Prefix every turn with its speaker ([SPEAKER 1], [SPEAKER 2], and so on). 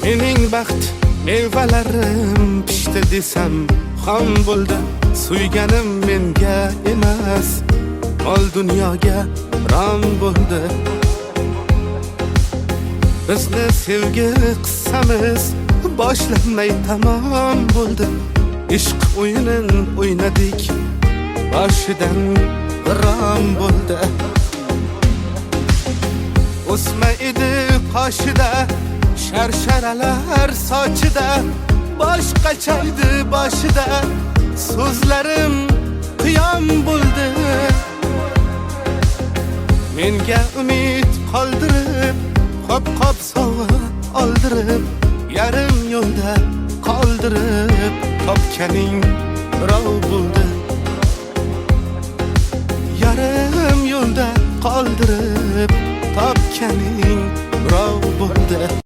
[SPEAKER 1] Mening baxt mevalarim pishdi desam xom bo'ldi. Suyganim menga emas, mol dunyoga rom bo'ldi. Bizni sevgi qissamiz boshlanmay tamom bo'ldi. Ishq o'yinin o'ynadik, boshidan rom bo'ldi. O'sma edi qoshida, sharsharalar sochida, boshqachaydi boshida, so'zlarim qiyom bo'ldi. Menga umid qoldirib, qop sovg'a oldirib, yarim yo'lda qoldirib, topganing birov bo'ldi. Yarim yo'lda qoldirib, topganing birov bo'ldi.